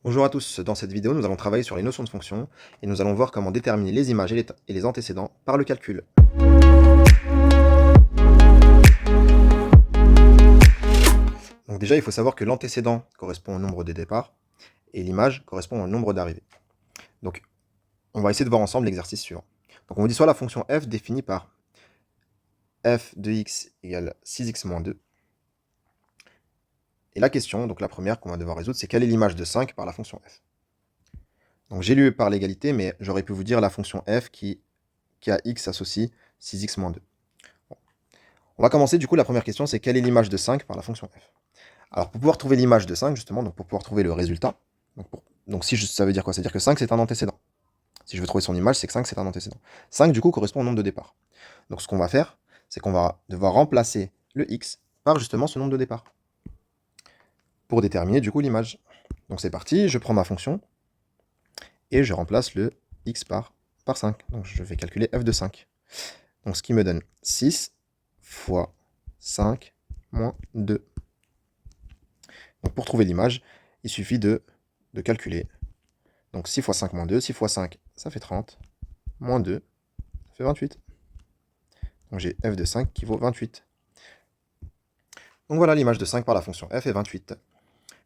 Bonjour à tous, dans cette vidéo nous allons travailler sur les notions de fonction et nous allons voir comment déterminer les images et les antécédents par le calcul. Donc déjà il faut savoir que l'antécédent correspond au nombre des départs et l'image correspond au nombre d'arrivées. Donc on va essayer de voir ensemble l'exercice suivant. Donc on vous dit soit la fonction f définie par f de x égale 6x moins 2. Et la question, donc la première qu'on va devoir résoudre, c'est quelle est l'image de 5 par la fonction f. Donc j'ai lu par l'égalité, mais j'aurais pu vous dire la fonction f qui a x associe 6x moins 2. On va commencer, du coup, la première question, c'est quelle est l'image de 5 par la fonction f. Alors, pour pouvoir trouver l'image de 5, justement, donc pour pouvoir trouver le résultat, donc ça veut dire quoi? Ça veut dire que 5, c'est un antécédent. Si je veux trouver son image, c'est que 5, c'est un antécédent. 5, du coup, correspond au nombre de départ. Donc, ce qu'on va faire, c'est qu'on va devoir remplacer le x par, justement, ce nombre de départ pour déterminer, du coup, l'image. Donc, c'est parti, je prends ma fonction et je remplace le x par 5. Donc, je vais calculer f de 5. Donc, ce qui me donne 6 fois 5 moins 2. Donc pour trouver l'image, il suffit de calculer. Donc 6 fois 5 moins 2, 6 fois 5, ça fait 30, moins 2, ça fait 28. Donc j'ai f de 5 qui vaut 28. Donc voilà l'image de 5 par la fonction f est 28.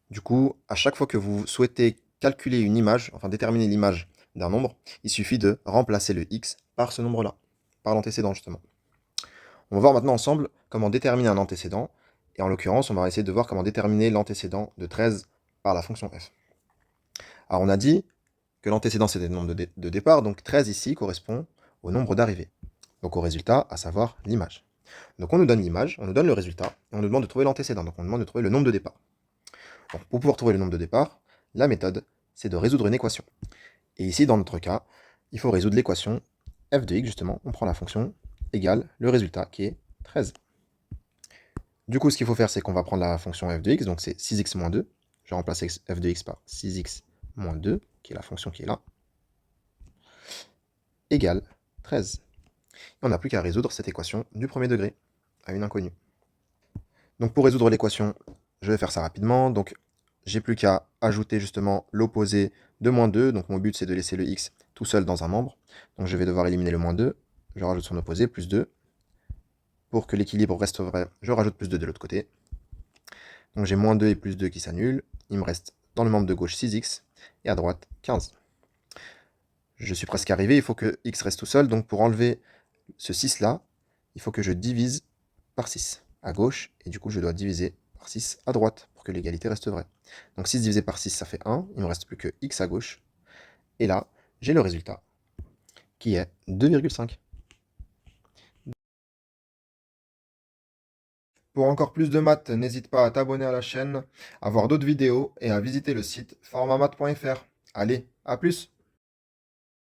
Du coup, à chaque fois que vous souhaitez calculer une image, enfin déterminer l'image d'un nombre, il suffit de remplacer le x par ce nombre-là, par l'antécédent justement. On va voir maintenant ensemble comment déterminer un antécédent, et en l'occurrence, on va essayer de voir comment déterminer l'antécédent de 13 par la fonction f. Alors on a dit que l'antécédent c'était le nombre de départ, donc 13 ici correspond au nombre d'arrivées, donc au résultat, à savoir l'image. Donc on nous donne l'image, on nous donne le résultat, et on nous demande de trouver l'antécédent, donc on nous demande de trouver le nombre de départ. Donc pour pouvoir trouver le nombre de départ, la méthode, c'est de résoudre une équation. Et ici, dans notre cas, il faut résoudre l'équation f de x, justement, on prend la fonction égale le résultat qui est 13. Du coup, ce qu'il faut faire, c'est qu'on va prendre la fonction f de x, donc c'est 6x moins 2, je vais remplacer f de x par 6x moins 2, qui est la fonction qui est là, égale 13. Et on n'a plus qu'à résoudre cette équation du premier degré à une inconnue. Donc pour résoudre l'équation, je vais faire ça rapidement. Donc j'ai plus qu'à ajouter justement l'opposé de moins 2. Donc mon but c'est de laisser le x tout seul dans un membre. Donc je vais devoir éliminer le moins 2. Je rajoute son opposé, plus 2. Pour que l'équilibre reste vrai, je rajoute plus 2 de l'autre côté. Donc j'ai moins 2 et plus 2 qui s'annulent. Il me reste dans le membre de gauche 6x et à droite 15. Je suis presque arrivé, il faut que x reste tout seul. Donc pour enlever ce 6 là, il faut que je divise par 6 à gauche, et du coup je dois diviser par 6 à droite pour que l'égalité reste vraie. Donc 6 divisé par 6 ça fait 1, il ne me reste plus que x à gauche, et là j'ai le résultat qui est 2,5. Pour encore plus de maths, n'hésite pas à t'abonner à la chaîne, à voir d'autres vidéos et à visiter le site formamath.fr. Allez, à plus!